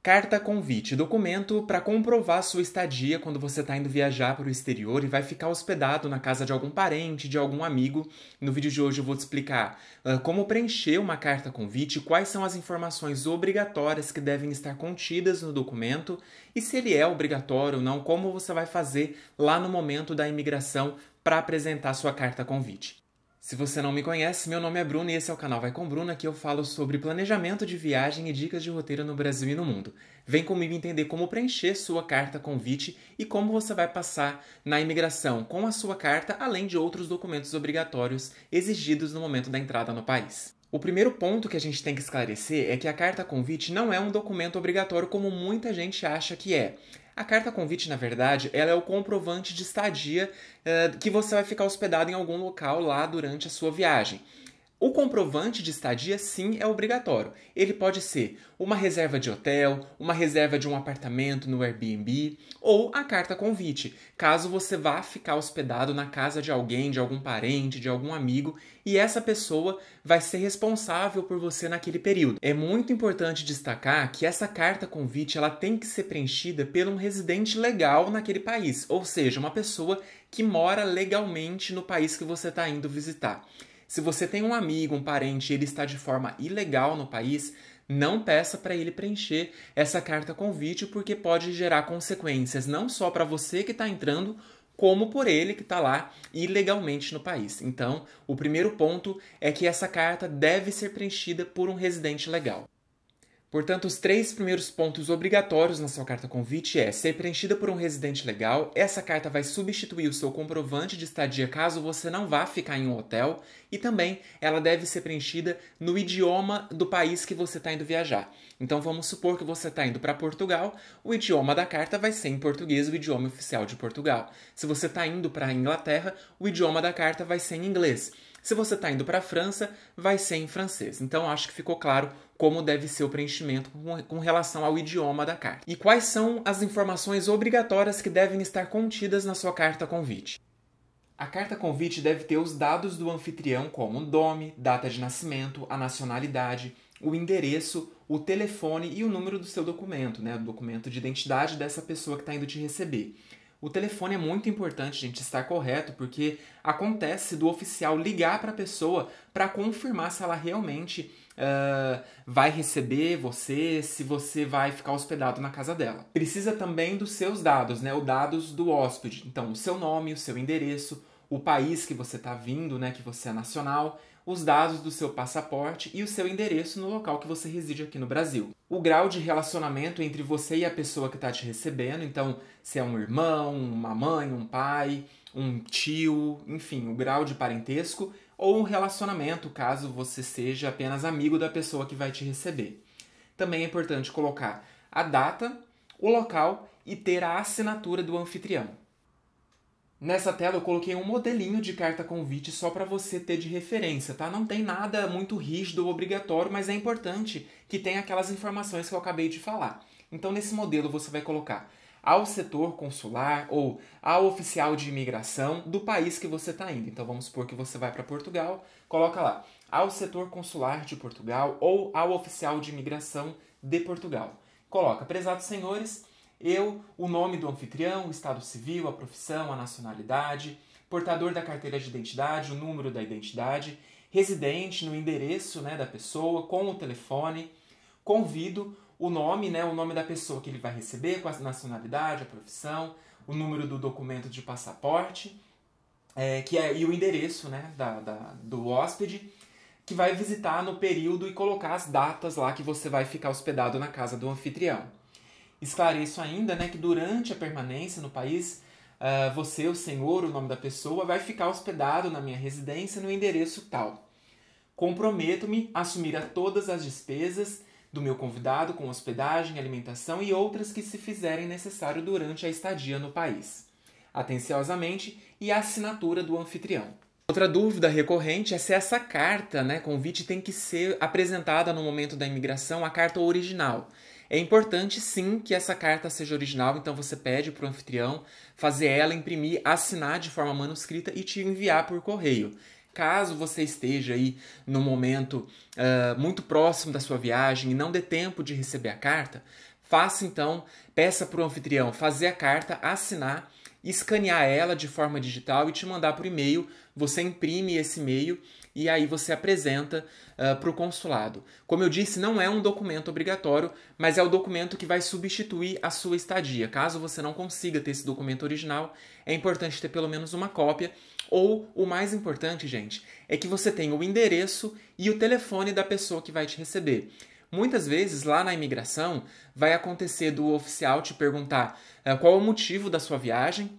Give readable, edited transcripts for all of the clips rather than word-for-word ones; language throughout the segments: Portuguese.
Carta convite, documento para comprovar sua estadia quando você está indo viajar para o exterior e vai ficar hospedado na casa de algum parente, de algum amigo. No vídeo de hoje eu vou te explicar como preencher uma carta convite, quais são as informações obrigatórias que devem estar contidas no documento e se ele é obrigatório ou não, como você vai fazer lá no momento da imigração para apresentar sua carta convite. Se você não me conhece, meu nome é Bruno e esse é o canal Vai com Bruno, aqui eu falo sobre planejamento de viagem e dicas de roteiro no Brasil e no mundo. Vem comigo entender como preencher sua carta convite e como você vai passar na imigração com a sua carta, além de outros documentos obrigatórios exigidos no momento da entrada no país. O primeiro ponto que a gente tem que esclarecer é que a carta convite não é um documento obrigatório como muita gente acha que é. A carta convite, na verdade, ela é o comprovante de estadia que você vai ficar hospedado em algum local lá durante a sua viagem. O comprovante de estadia, sim, é obrigatório. Ele pode ser uma reserva de hotel, uma reserva de um apartamento no Airbnb ou a carta convite, caso você vá ficar hospedado na casa de alguém, de algum parente, de algum amigo, e essa pessoa vai ser responsável por você naquele período. É muito importante destacar que essa carta convite ela tem que ser preenchida por um residente legal naquele país, ou seja, uma pessoa que mora legalmente no país que você está indo visitar. Se você tem um amigo, um parente, e ele está de forma ilegal no país, não peça para ele preencher essa carta convite, porque pode gerar consequências não só para você que está entrando, como por ele que está lá ilegalmente no país. Então, o primeiro ponto é que essa carta deve ser preenchida por um residente legal. Portanto, os 3 primeiros pontos obrigatórios na sua carta convite é ser preenchida por um residente legal, essa carta vai substituir o seu comprovante de estadia caso você não vá ficar em um hotel, e também ela deve ser preenchida no idioma do país que você está indo viajar. Então vamos supor que você está indo para Portugal, o idioma da carta vai ser em português, o idioma oficial de Portugal. Se você está indo para a Inglaterra, o idioma da carta vai ser em inglês. Se você está indo para a França, vai ser em francês. Então, acho que ficou claro como deve ser o preenchimento com relação ao idioma da carta. E quais são as informações obrigatórias que devem estar contidas na sua carta convite? A carta convite deve ter os dados do anfitrião, como o nome, data de nascimento, a nacionalidade, o endereço, o telefone e o número do seu documento, né? O documento de identidade dessa pessoa que está indo te receber. O telefone é muito importante, gente, estar correto, porque acontece do oficial ligar para a pessoa para confirmar se ela realmente vai receber você, se você vai ficar hospedado na casa dela. Precisa também dos seus dados, né? Os dados do hóspede. Então, o seu nome, o seu endereço, o país que você está vindo, né? Que você é nacional, os dados do seu passaporte e o seu endereço no local que você reside aqui no Brasil. O grau de relacionamento entre você e a pessoa que está te recebendo, então se é um irmão, uma mãe, um pai, um tio, enfim, o grau de parentesco ou um relacionamento, caso você seja apenas amigo da pessoa que vai te receber. Também é importante colocar a data, o local e ter a assinatura do anfitrião. Nessa tela eu coloquei um modelinho de carta convite só para você ter de referência, tá? Não tem nada muito rígido ou obrigatório, mas é importante que tenha aquelas informações que eu acabei de falar. Então nesse modelo você vai colocar ao setor consular ou ao oficial de imigração do país que você está indo. Então vamos supor que você vai para Portugal, coloca lá ao setor consular de Portugal ou ao oficial de imigração de Portugal. Coloca, prezados senhores, o nome do anfitrião, o estado civil, a profissão, a nacionalidade, portador da carteira de identidade, o número da identidade, residente no endereço, né, da pessoa, com o telefone, convido o nome, né, o nome da pessoa que ele vai receber, com a nacionalidade, a profissão, o número do documento de passaporte, e o endereço, né, do hóspede, que vai visitar no período e colocar as datas lá que você vai ficar hospedado na casa do anfitrião. Esclareço ainda, né, que durante a permanência no país, você, o senhor, o nome da pessoa, vai ficar hospedado na minha residência no endereço tal. Comprometo-me a assumir todas as despesas do meu convidado com hospedagem, alimentação e outras que se fizerem necessário durante a estadia no país. Atenciosamente, e a assinatura do anfitrião. Outra dúvida recorrente é se essa carta, né, convite tem que ser apresentada no momento da imigração, a carta original. É importante, sim, que essa carta seja original, então você pede para o anfitrião fazer ela, imprimir, assinar de forma manuscrita e te enviar por correio. Caso você esteja aí num momento muito próximo da sua viagem e não dê tempo de receber a carta, faça então, peça para o anfitrião fazer a carta, assinar, escanear ela de forma digital e te mandar por e-mail. Você imprime esse e-mail e aí você apresenta para o consulado. Como eu disse, não é um documento obrigatório, mas é o documento que vai substituir a sua estadia. Caso você não consiga ter esse documento original, é importante ter pelo menos uma cópia. Ou, o mais importante, gente, é que você tenha o endereço e o telefone da pessoa que vai te receber. Muitas vezes, lá na imigração, vai acontecer do oficial te perguntar qual é o motivo da sua viagem.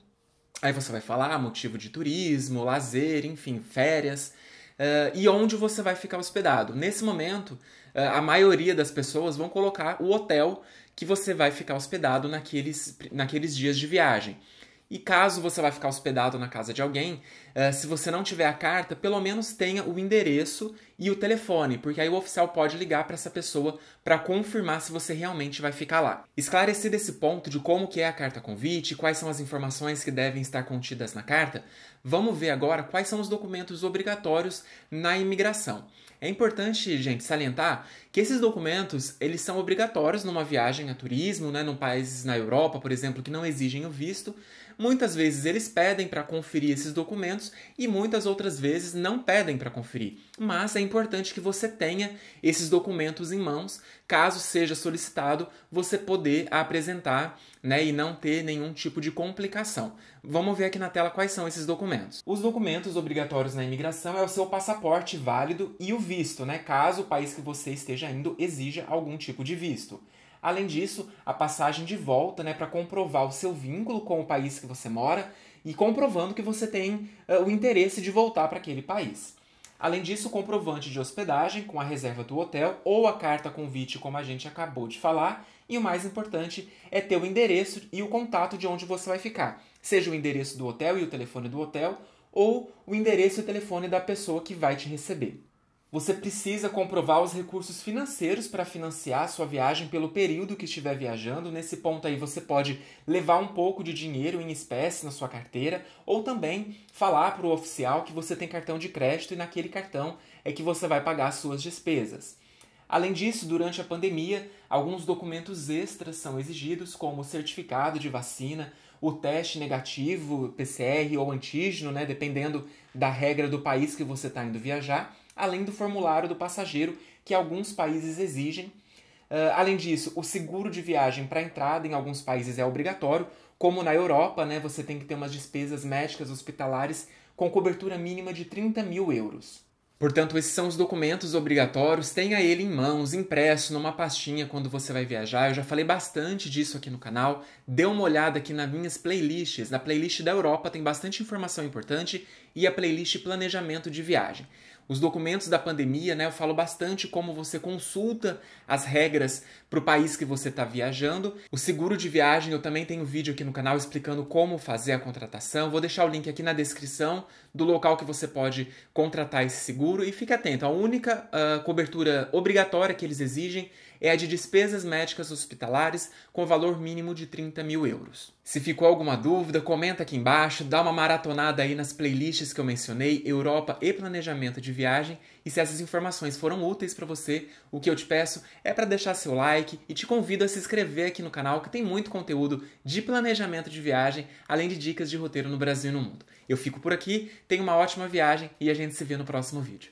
Aí você vai falar motivo de turismo, lazer, enfim, férias, e onde você vai ficar hospedado. Nesse momento, a maioria das pessoas vão colocar o hotel que você vai ficar hospedado naqueles dias de viagem. E caso você vai ficar hospedado na casa de alguém, se você não tiver a carta, pelo menos tenha o endereço e o telefone, porque aí o oficial pode ligar para essa pessoa para confirmar se você realmente vai ficar lá. Esclarecido esse ponto de como que é a carta convite, quais são as informações que devem estar contidas na carta, vamos ver agora quais são os documentos obrigatórios na imigração. É importante, gente, salientar que esses documentos, eles são obrigatórios numa viagem a turismo, né, num país na Europa, por exemplo, que não exigem o visto. Muitas vezes eles pedem para conferir esses documentos e muitas outras vezes não pedem para conferir. Mas é importante que você tenha esses documentos em mãos, caso seja solicitado, você poder apresentar, né, e não ter nenhum tipo de complicação. Vamos ver aqui na tela quais são esses documentos. Os documentos obrigatórios na imigração é o seu passaporte válido e o visto, né, caso o país que você esteja indo exija algum tipo de visto. Além disso, a passagem de volta, né, para comprovar o seu vínculo com o país que você mora e comprovando que você tem o interesse de voltar para aquele país. Além disso, o comprovante de hospedagem com a reserva do hotel ou a carta convite, como a gente acabou de falar. E o mais importante é ter o endereço e o contato de onde você vai ficar. Seja o endereço do hotel e o telefone do hotel ou o endereço e o telefone da pessoa que vai te receber. Você precisa comprovar os recursos financeiros para financiar a sua viagem pelo período que estiver viajando. Nesse ponto aí você pode levar um pouco de dinheiro em espécie na sua carteira ou também falar para o oficial que você tem cartão de crédito e naquele cartão é que você vai pagar as suas despesas. Além disso, durante a pandemia, alguns documentos extras são exigidos, como o certificado de vacina, o teste negativo, PCR ou antígeno, né, dependendo da regra do país que você está indo viajar, além do formulário do passageiro, que alguns países exigem. Além disso, o seguro de viagem para entrada em alguns países é obrigatório, como na Europa, né, você tem que ter umas despesas médicas hospitalares com cobertura mínima de 30 mil euros. Portanto, esses são os documentos obrigatórios, tenha ele em mãos, impresso, numa pastinha quando você vai viajar. Eu já falei bastante disso aqui no canal, dê uma olhada aqui nas minhas playlists. Na playlist da Europa tem bastante informação importante e a playlist Planejamento de Viagem. Os documentos da pandemia, né, eu falo bastante como você consulta as regras para o país que você está viajando. O seguro de viagem, eu também tenho vídeo aqui no canal explicando como fazer a contratação. Vou deixar o link aqui na descrição do local que você pode contratar esse seguro. E fique atento, a única cobertura obrigatória que eles exigem é a de despesas médicas hospitalares com valor mínimo de 30 mil euros. Se ficou alguma dúvida, comenta aqui embaixo, dá uma maratonada aí nas playlists que eu mencionei, Europa e Planejamento de Viagem, e se essas informações foram úteis para você, o que eu te peço é para deixar seu like e te convido a se inscrever aqui no canal, que tem muito conteúdo de planejamento de viagem, além de dicas de roteiro no Brasil e no mundo. Eu fico por aqui, tenha uma ótima viagem e a gente se vê no próximo vídeo.